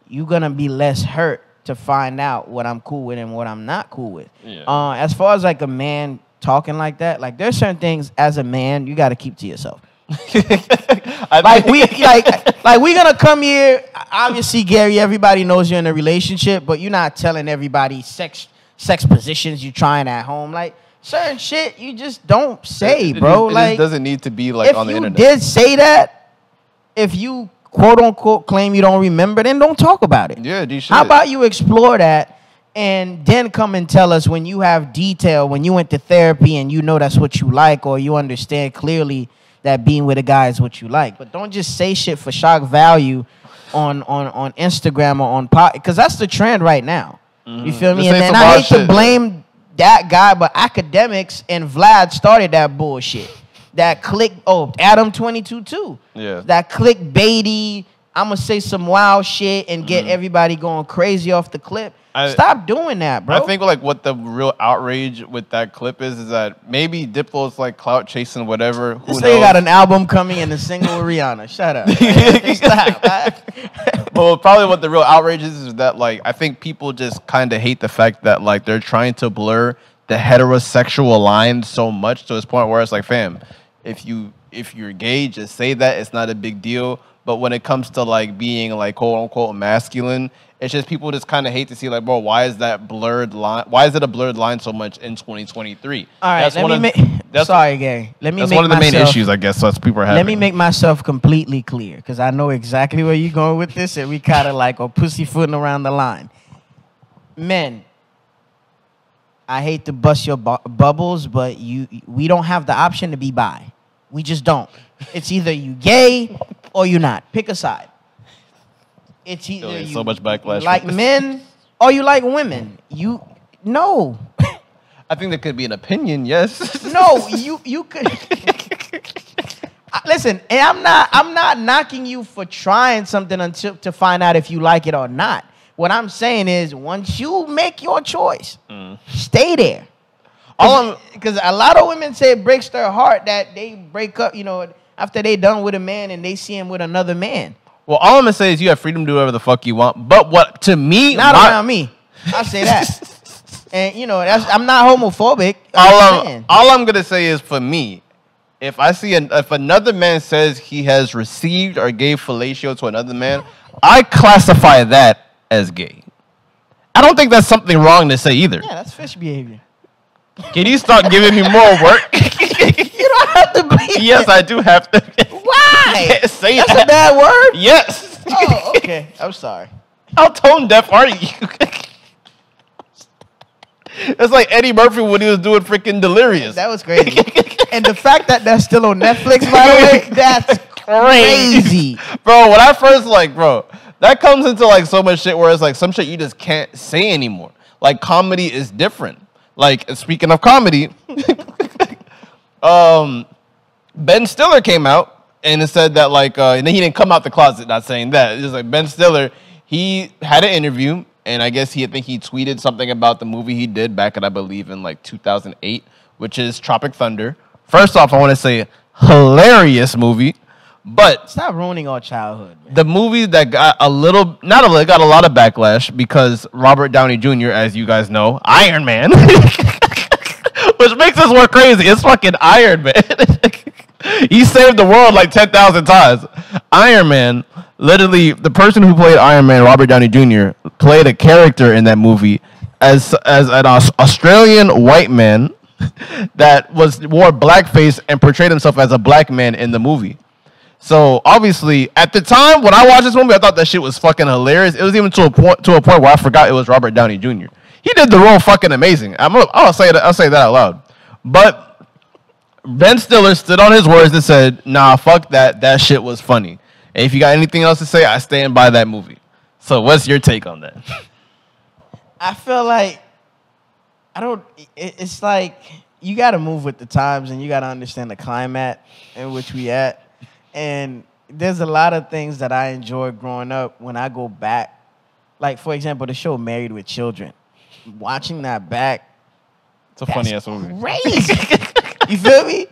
you're going to be less hurt to find out what I'm cool with and what I'm not cool with. Yeah. As far as like a man talking like that, like there's certain things as a man you got to keep to yourself. Like we gonna come here. Obviously, Gary, everybody knows you're in a relationship, but you're not telling everybody sex positions you trying at home. Like certain shit you just don't say, bro. It like doesn't need to be like on the internet. If you did say that, if you quote unquote claim you don't remember, then don't talk about it. Yeah, you should. How about you explore that and then come and tell us when you have detail, when you went to therapy and you know that's what you like, or you understand clearly that being with a guy is what you like. But don't just say shit for shock value on Instagram or on because that's the trend right now. You feel me? And then I hate to blame that guy, but academics and Vlad started that bullshit. That Adam 22 too. Yeah. That clickbaity, I'm gonna say some wild shit and get everybody going crazy off the clip. Stop doing that, bro. I think like what the real outrage with that clip is that maybe Diplo's like clout chasing whatever. This nigga got an album coming and a single with Rihanna. Shut up. Stop. Well, probably what the real outrage is that like I think people just kind of hate the fact that like they're trying to blur the heterosexual line so much to this point where it's like, fam, if you're gay, just say that. It's not a big deal. But when it comes to like being like quote unquote masculine, it's just people just kind of hate to see like, bro, why is that blurred line? Why is it a blurred line so much in 2023? All right, sorry, Gary. That's one of the main issues, I guess. That's people are having. Let me make myself completely clear because I know exactly where you're going with this, and we kind of like are pussyfooting around the line. Men, I hate to bust your bubbles, but we don't have the option to be bi. We just don't. It's either you gay or you not. Pick a side. It's either you so much backlash like men or you like women. No. I think there could be an opinion, yes. No, you could. Listen, and I'm not knocking you for trying something until to find out if you like it or not. What I'm saying is, once you make your choice, stay there. Because a lot of women say it breaks their heart that they break up, after they done with a man and they see him with another man. Well, all I'm going to say is you have freedom to do whatever the fuck you want. But what, to me... Not around me. I'll say that. And, I'm not homophobic. All I'm going to say is for me, if another man says he has received or gave fellatio to another man, I classify that as gay. I don't think that's something wrong to say either. Yeah, that's fish behavior. Can you start giving me more work? You don't have to believe Yes, I do have to. Why? Say that's that. a bad word? Yes. Oh, okay. I'm sorry. How tone deaf are you? It's like Eddie Murphy when he was doing freaking Delirious. That was crazy. And the fact that that's still on Netflix, by the way, that's crazy. Bro, when I first that comes into like so much shit where it's like some shit you just can't say anymore. Like comedy is different. Like speaking of comedy, Ben Stiller came out and it said that and then he didn't come out the closet not saying that. It's just like Ben Stiller, he had an interview and I guess he tweeted something about the movie he did back in, I believe, in 2008, which is Tropic Thunder. First off, I want to say hilarious movie, but stop ruining our childhood, man. The movie that got got a lot of backlash because Robert Downey Jr., as you guys know, Iron Man, which makes us more crazy. It's fucking Iron Man. He saved the world 10,000 times. Iron Man, literally, the person who played Iron Man, Robert Downey Jr., played a character in that movie as an Australian white man that wore blackface and portrayed himself as a black man in the movie. So obviously, at the time when I watched this movie, I thought that shit was fucking hilarious. It was even to a point where I forgot it was Robert Downey Jr. He did the role fucking amazing. I'll say that out loud. But Ben Stiller stood on his words and said, "Nah, fuck that. That shit was funny. And if you got anything else to say, I stand by that movie." So what's your take on that? I feel like it's like you got to move with the times and you got to understand the climate in which we at. And there's a lot of things that I enjoyed growing up when I go back. Like, for example, the show Married with Children. Watching that back. It's a funny-ass movie. Crazy. You feel me?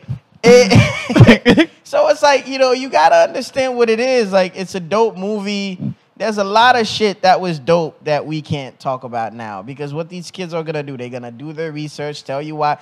So it's like, you got to understand what it is. Like, it's a dope movie. There's a lot of shit that was dope that we can't talk about now. Because what these kids are going to do, they're going to do their research, tell you why.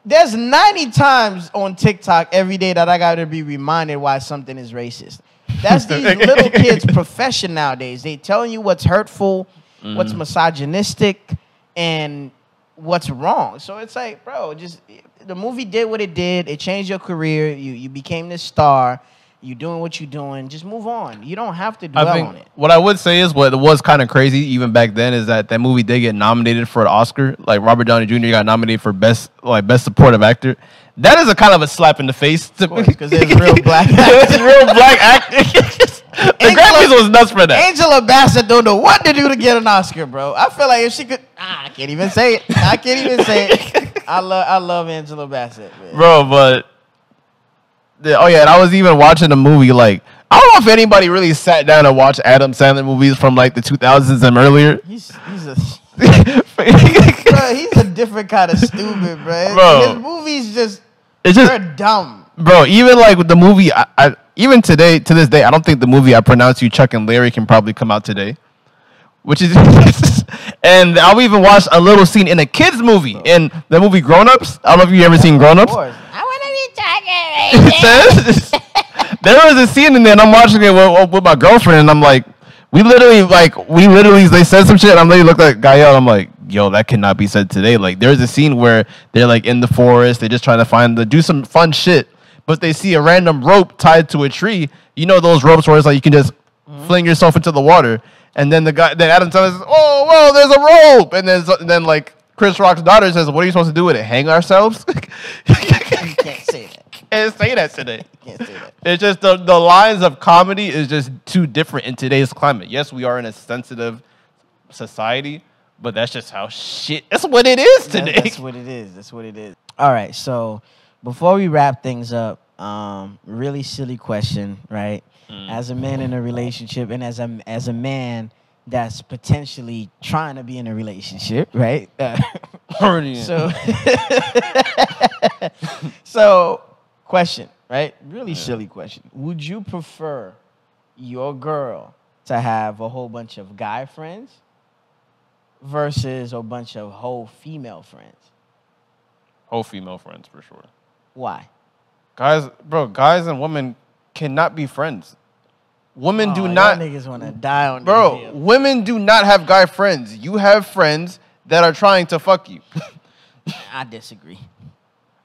There's 90 times on TikTok every day that I got to be reminded why something is racist. That's these little kids' profession nowadays. They telling you what's hurtful, what's misogynistic, and what's wrong. So it's like, bro, just the movie did what it did. It changed your career. You became this star. You doing what you doing. Just move on. You don't have to dwell on it. What I would say is what was kind of crazy even back then is that movie did get nominated for an Oscar. Like Robert Downey Jr. got nominated for best supportive actor. That is a kind of a slap in the face to me because there's real black actors. There's real black actors. The Grammys was nuts for that. Angela Bassett don't know what to do to get an Oscar, bro. I feel like if she could, I can't even say it. I love Angela Bassett, man. Bro, but and I was even watching the movie. Like, I don't know if anybody really sat down and watched Adam Sandler movies from like the 2000s and earlier. He's a different kind of stupid, bro. His movies they're dumb. Bro, even like with the movie, I even to this day, I don't think the movie I Pronounce You Chuck and Larry can probably come out today. Which is, and I'll even watch a little scene in a kids movie in the movie Grown Ups. I don't know if you ever seen Grown Ups. I want to be talking. There was a scene in there, and I'm watching it with my girlfriend, and I'm like, we literally, they said some shit, and I'm literally looking at Gael, I'm like, yo, that cannot be said today. Like, there's a scene where they're like in the forest, they're just trying to do some fun shit, but they see a random rope tied to a tree. You know those ropes where it's like you can just fling yourself into the water. And then Adam Sandler says, "Oh, well, there's a rope." And then like Chris Rock's daughter says, "What are you supposed to do with it? Hang ourselves?" You can't say that. Can't say that today. Can't say that. It's just the lines of comedy is just too different in today's climate. Yes, we are in a sensitive society, but that's just how that's what it is today. That's what it is. All right, so before we wrap things up, really silly question, right? As a man in a relationship and as a man that's potentially trying to be in a relationship, right? So question, right? Really silly question. Would you prefer your girl to have a whole bunch of guy friends versus a bunch of whole female friends? Whole female friends for sure. Why? Guys and women cannot be friends. Women do not. Niggas want to die on Bro, women do not have guy friends. You have friends that are trying to fuck you. I disagree.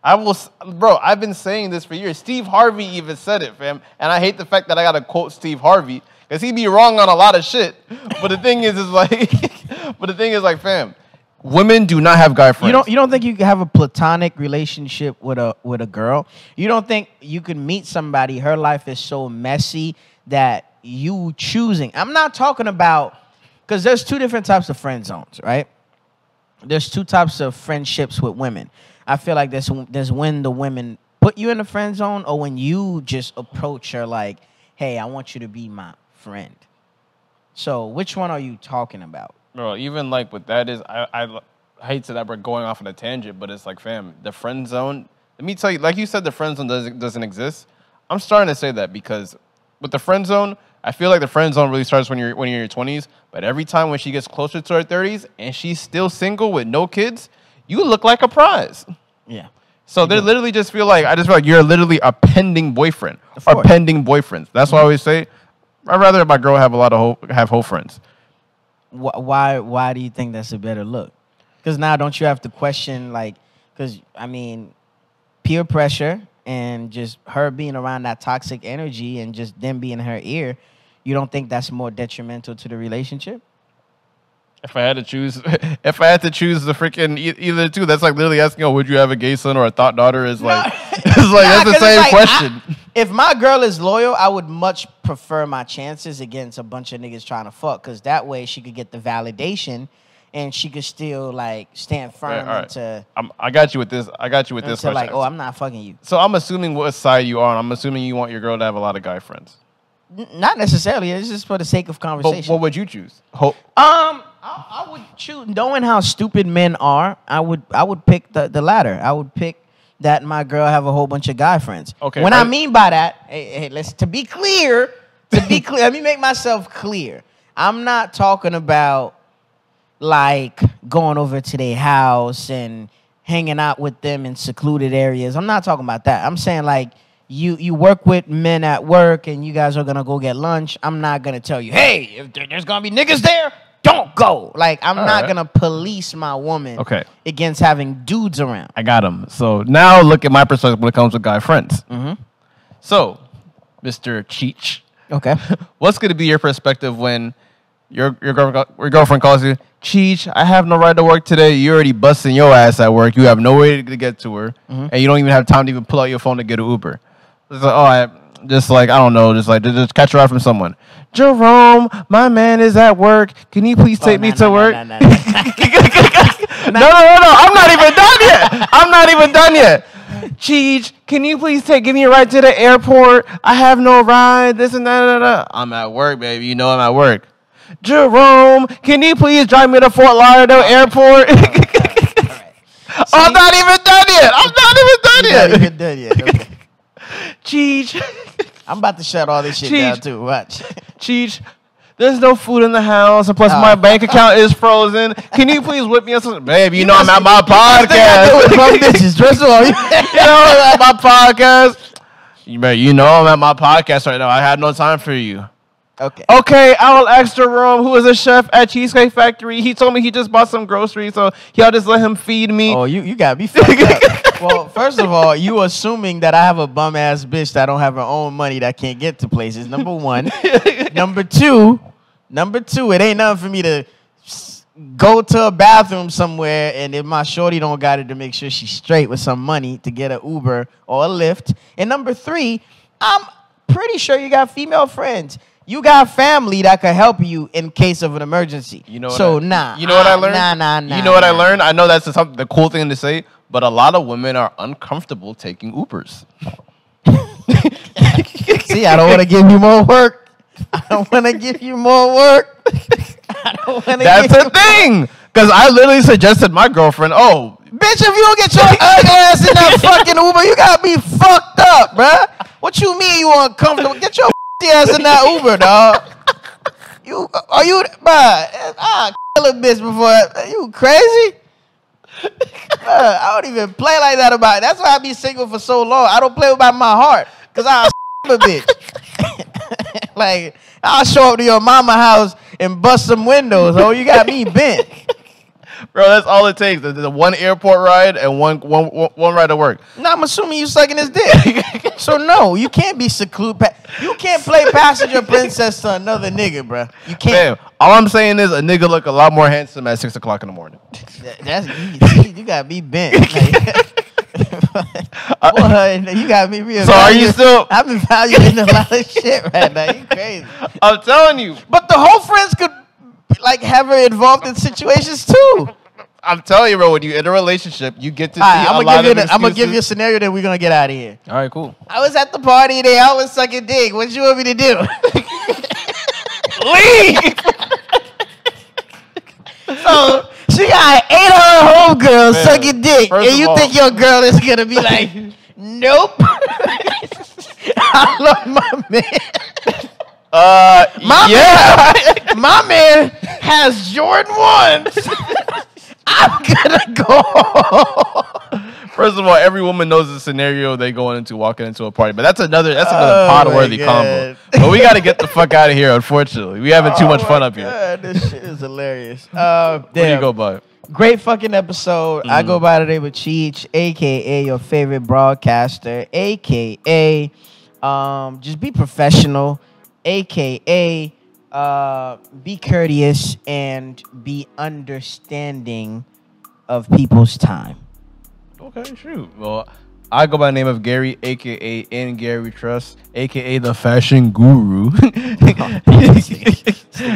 I've been saying this for years. Steve Harvey even said it, fam. And I hate the fact that I got to quote Steve Harvey because he be wrong on a lot of shit. But the thing is like, fam, women do not have guy friends. You don't think you can have a platonic relationship with a girl? You don't think you can meet somebody, her life is so messy that you choosing. I'm not talking about, because there's two different types of friend zones, right? There's two types of friendships with women. I feel like there's when the women put you in the friend zone or when you just approach her like, hey, I want you to be my friend. So which one are you talking about? Bro, even like with that is, I hate that we're going off on a tangent, but it's like, fam, the friend zone, let me tell you, like you said, the friend zone doesn't exist. I'm starting to say that because with the friend zone, I feel like the friend zone really starts when you're in your 20s, but every time when she gets closer to her 30s and she's still single with no kids, you look like a prize. Yeah. So they literally just feel like, I just feel like you're literally a pending boyfriend or pending boyfriends. That's why I always say, I'd rather my girl have have whole friends. Why do you think that's a better look? Because now don't you have to question, like, because, I mean, peer pressure and just her being around that toxic energy and just them being in her ear, you don't think that's more detrimental to the relationship? If I had to choose the freaking either the two, that's like literally asking, oh, would you have a gay son or a thought daughter? Is like, that's the same question. If my girl is loyal, I would much prefer my chances against a bunch of niggas trying to fuck, because that way she could get the validation and she could still like stand firm into. I got you with this. Question. Like, oh, I'm not fucking you. So I'm assuming what side you are on. I'm assuming you want your girl to have a lot of guy friends. Not necessarily. It's just for the sake of conversation. But what would you choose? I would choose, knowing how stupid men are, I would pick the latter. I would pick that my girl have a whole bunch of guy friends. Okay. What I mean by that, to be clear, let me make myself clear. I'm not talking about like going over to their house and hanging out with them in secluded areas. I'm not talking about that. I'm saying like you work with men at work and you guys are gonna go get lunch. I'm not gonna tell you, hey, if there's gonna be niggas there, don't go. Like, I'm not going to police my woman against having dudes around. I got him. So now look at my perspective when it comes to guy friends. Mm-hmm. So Mr. Cheech. Okay. What's going to be your perspective when your girlfriend calls you, Cheech, I have no right to work today. You're already busting your ass at work. You have no way to get to her, and you don't even have time to even pull out your phone to get an Uber. It's like, I don't know, just catch a ride from someone. Jerome, my man is at work. Can you please take me to work? No, I'm not even done yet. Cheech, can you please give me a ride to the airport? I have no ride. This and that. I'm at work, baby. You know I'm at work. Jerome, can you please drive me to Fort Lauderdale Airport? I'm not even done yet. Okay. Cheech. I'm about to shut all this shit down too. Watch. Cheech, there's no food in the house, and plus my bank account is frozen. Can you please whip me up something? Babe, you know I'm at my podcast. Bitches, first of all, you know I'm at my podcast. You know I'm at my podcast right now. I had no time for you. Okay, I'll ask Jerome, who is a chef at Cheesecake Factory. He told me he just bought some groceries, so y'all just let him feed me. Oh, you got me fucked up. Well, first of all, you assuming that I have a bum-ass bitch that don't have her own money that can't get to places, number one. Number two, it ain't nothing for me to go to a bathroom somewhere, and if my shorty don't got it, to make sure she's straight with some money to get an Uber or a Lyft. And number three, I'm pretty sure you got female friends. You got family that can help you in case of an emergency. You know what so You know what I learned? Nah. You know what I learned? I know that's the cool thing to say, but a lot of women are uncomfortable taking Ubers. See, I don't want to give you more work. That's the thing. Because I literally suggested my girlfriend, bitch, if you don't get your ugly ass in that fucking Uber, you got me fucked up, bruh. What you mean you uncomfortable? Get your ass in that Uber, dog. I'll kill a bitch before. You crazy? I don't even play like that about it. That's why I be single for so long. I don't play about my heart, because I'll a bitch. Like, I'll show up to your mama house and bust some windows. Oh, you got me bent. Bro, that's all it takes. The one airport ride and one ride to work. No, I'm assuming you sucking his dick. So no, you can't be secluded. You can't play passenger princess to another nigga, bro. You can't. Damn, all I'm saying is a nigga look a lot more handsome at 6 o'clock in the morning. That's you gotta be bent. Boy, you got me real. So are you still? I've been valuing a lot of shit right now. You crazy? I'm telling you. But the whole friends could have her involved in situations too. I'm telling you, bro. When you're in a relationship, you get to see a lot of excuses. I'm gonna give you a scenario that we're gonna get out of here. All right, cool. I was at the party. They all was sucking dick. What you want me to do? Leave. So she got 8 of her homegirls sucking dick, and you think your girl is gonna be like, nope. I love my man. My man has Jordan 1s. I'm gonna go. First of all, every woman knows the scenario they going into walking into a party, but that's another pod-worthy combo. But we got to get the fuck out of here. Unfortunately, we having too much fun up here. This shit is hilarious. What do you go by? Great fucking episode. I go by today with Cheech, aka your favorite broadcaster, aka just be professional, aka be courteous and be understanding of people's time. Okay, shoot. Well, I go by the name of Gary, a.k.a. N. Gary Trust, a.k.a. the fashion guru.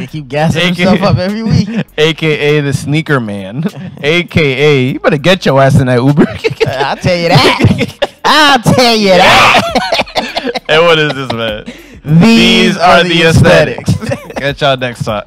Keep gassing himself up every week. A.k.a. the sneaker man. A.k.a. you better get your ass in that Uber. I'll tell you that. And what is this, man? These are the aesthetics. Catch y'all next time.